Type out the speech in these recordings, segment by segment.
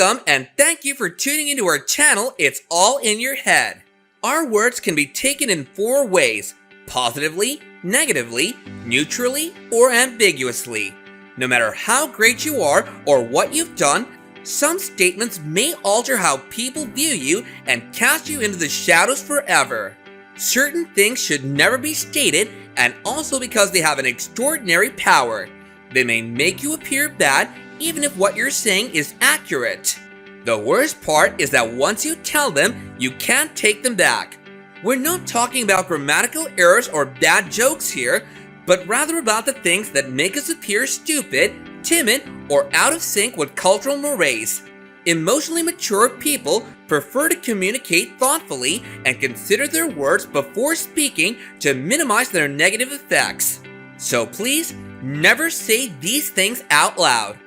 Welcome and thank you for tuning into our channel, It's All in Your Head. Our words can be taken in 4 ways: positively, negatively, neutrally, or ambiguously. No matter how great you are or what you've done, some statements may alter how people view you and cast you into the shadows forever. Certain things should never be stated, and also because they have an extraordinary power. They may make you appear bad even if what you're saying is accurate. The worst part is that once you tell them, you can't take them back. We're not talking about grammatical errors or bad jokes here, but rather about the things that make us appear stupid, timid, or out of sync with cultural mores. Emotionally mature people prefer to communicate thoughtfully and consider their words before speaking to minimize their negative effects. So please, never say these things out loud.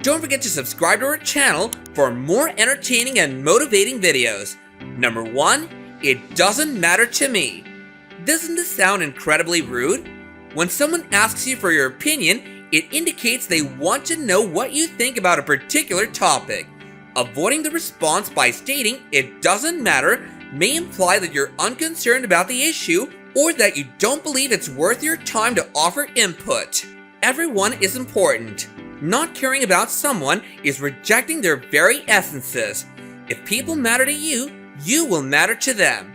Don't forget to subscribe to our channel for more entertaining and motivating videos. Number 1, it doesn't matter to me. Doesn't this sound incredibly rude? When someone asks you for your opinion, it indicates they want to know what you think about a particular topic. Avoiding the response by stating it doesn't matter may imply that you're unconcerned about the issue or that you don't believe it's worth your time to offer input. Everyone is important. Not caring about someone is rejecting their very essences. If people matter to you, you will matter to them.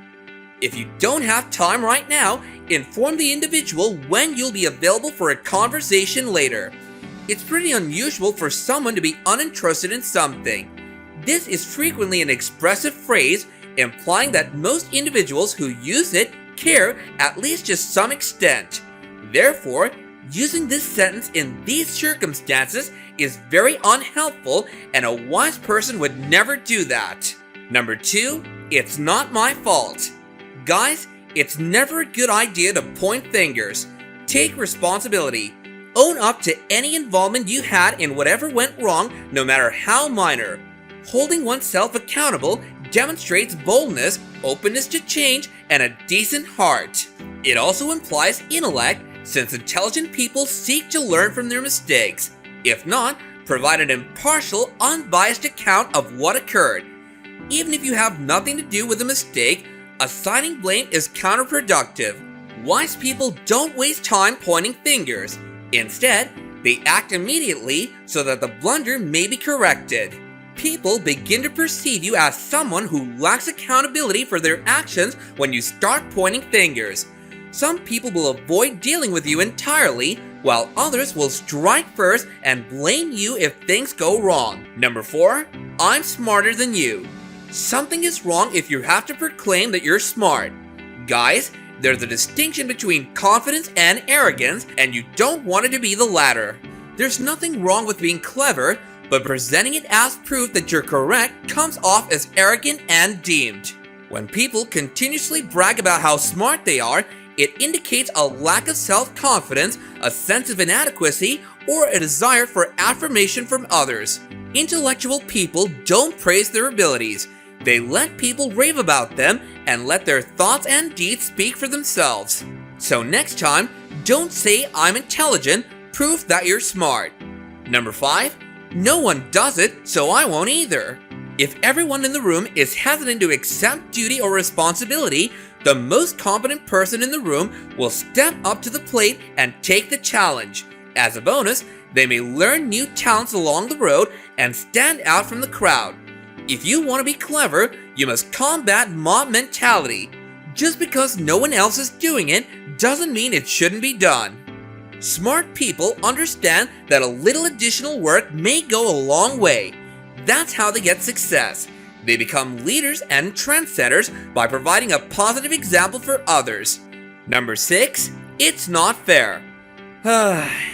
If you don't have time right now, inform the individual when you'll be available for a conversation later. It's pretty unusual for someone to be uninterested in something. This is frequently an expressive phrase, implying that most individuals who use it care at least to some extent. Therefore, using this sentence in these circumstances is very unhelpful, and a wise person would never do that. Number 2, it's not my fault. Guys, it's never a good idea to point fingers. Take responsibility. Own up to any involvement you had in whatever went wrong, no matter how minor. Holding oneself accountable demonstrates boldness, openness to change, and a decent heart. It also implies intellect, since intelligent people seek to learn from their mistakes. If not, provide an impartial, unbiased account of what occurred. Even if you have nothing to do with the mistake, assigning blame is counterproductive. Wise people don't waste time pointing fingers. Instead, they act immediately so that the blunder may be corrected. People begin to perceive you as someone who lacks accountability for their actions when you start pointing fingers. Some people will avoid dealing with you entirely, while others will strike first and blame you if things go wrong. Number 4, I'm smarter than you. Something is wrong if you have to proclaim that you're smart. Guys, there's a distinction between confidence and arrogance, and you don't want it to be the latter. There's nothing wrong with being clever, but presenting it as proof that you're correct comes off as arrogant and deemed. When people continuously brag about how smart they are, it indicates a lack of self-confidence, a sense of inadequacy, or a desire for affirmation from others. Intellectual people don't praise their abilities. They let people rave about them and let their thoughts and deeds speak for themselves. So next time, don't say I'm intelligent, prove that you're smart. Number 5, no one does it, so I won't either. If everyone in the room is hesitant to accept duty or responsibility, the most competent person in the room will step up to the plate and take the challenge. As a bonus, they may learn new talents along the road and stand out from the crowd. If you want to be clever, you must combat mob mentality. Just because no one else is doing it doesn't mean it shouldn't be done. Smart people understand that a little additional work may go a long way. That's how they get success. They become leaders and trendsetters by providing a positive example for others. Number 6, it's not fair.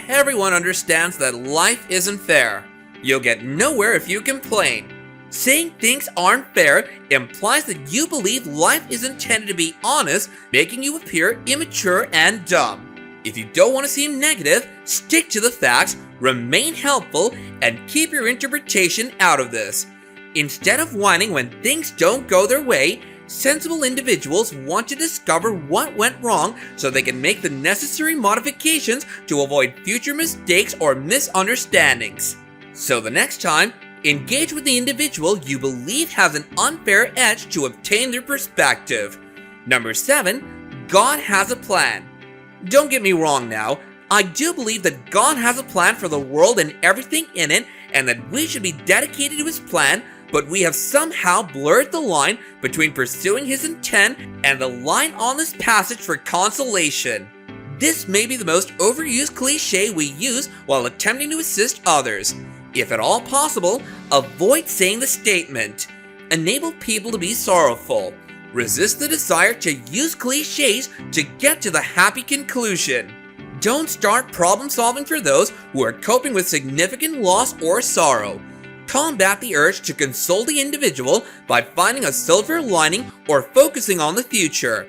Everyone understands that life isn't fair. You'll get nowhere if you complain. Saying things aren't fair implies that you believe life is intended to be honest, making you appear immature and dumb. If you don't want to seem negative, stick to the facts, remain helpful, and keep your interpretation out of this. Instead of whining when things don't go their way, sensible individuals want to discover what went wrong so they can make the necessary modifications to avoid future mistakes or misunderstandings. So the next time, Engage with the individual you believe has an unfair edge to obtain their perspective. Number 7, God has a plan. Don't get me wrong now, I do believe that God has a plan for the world and everything in it, and that we should be dedicated to His plan, but we have somehow blurred the line between pursuing His intent and the line on this passage for consolation. This may be the most overused cliche we use while attempting to assist others. If at all possible, avoid saying the statement. Enable people to be sorrowful. Resist the desire to use cliches to get to the happy conclusion. Don't start problem solving for those who are coping with significant loss or sorrow. Combat the urge to console the individual by finding a silver lining or focusing on the future.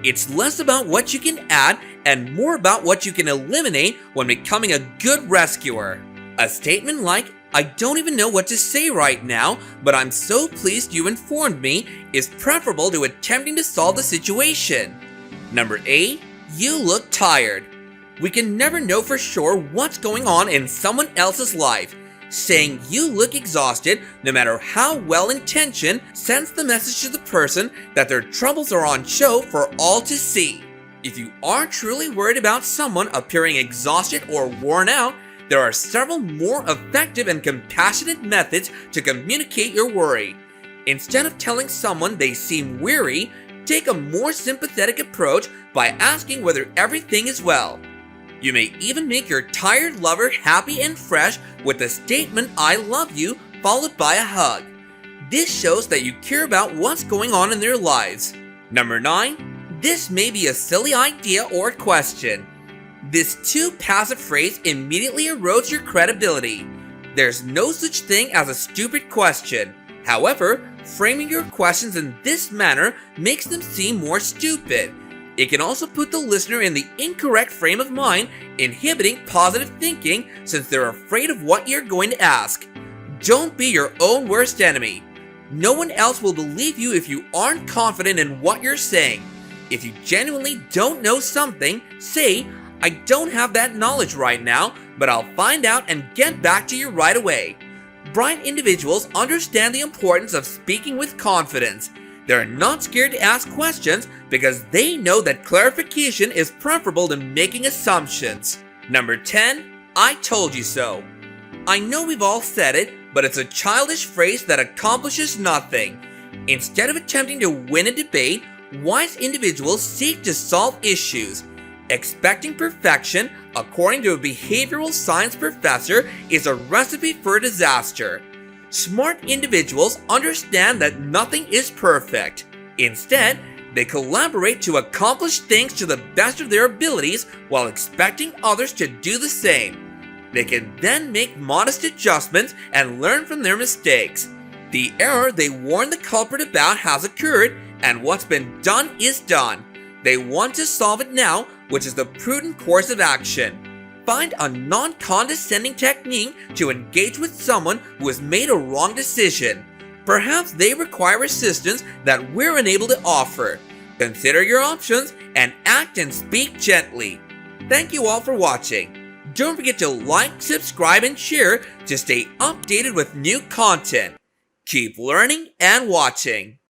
It's less about what you can add and more about what you can eliminate when becoming a good rescuer. A statement like, "I don't even know what to say right now, but I'm so pleased you informed me," is preferable to attempting to solve the situation. Number 8, you look tired. We can never know for sure what's going on in someone else's life. Saying you look exhausted, no matter how well-intentioned, sends the message to the person that their troubles are on show for all to see. If you are truly worried about someone appearing exhausted or worn out, there are several more effective and compassionate methods to communicate your worry. Instead of telling someone they seem weary, take a more sympathetic approach by asking whether everything is well. You may even make your tired lover happy and fresh with the statement, "I love you," followed by a hug. This shows that you care about what's going on in their lives. Number 9, this may be a silly idea or question. This too passive phrase immediately erodes your credibility. There's no such thing as a stupid question. However, framing your questions in this manner makes them seem more stupid. It can also put the listener in the incorrect frame of mind, inhibiting positive thinking since they're afraid of what you're going to ask. Don't be your own worst enemy. No one else will believe you if you aren't confident in what you're saying. If you genuinely don't know something, say, "I don't have that knowledge right now, but I'll find out and get back to you right away." Bright individuals understand the importance of speaking with confidence. They're not scared to ask questions because they know that clarification is preferable to making assumptions. Number 10, I told you so. I know we've all said it, but it's a childish phrase that accomplishes nothing. Instead of attempting to win a debate, wise individuals seek to solve issues. Expecting perfection, according to a behavioral science professor, is a recipe for disaster. Smart individuals understand that nothing is perfect. Instead, they collaborate to accomplish things to the best of their abilities while expecting others to do the same. They can then make modest adjustments and learn from their mistakes. The error they warn the culprit about has occurred, and what's been done is done. They want to solve it now, which is the prudent course of action. Find a non-condescending technique to engage with someone who has made a wrong decision. Perhaps they require assistance that we're unable to offer. Consider your options and act and speak gently. Thank you all for watching. Don't forget to like, subscribe, and share to stay updated with new content. Keep learning and watching.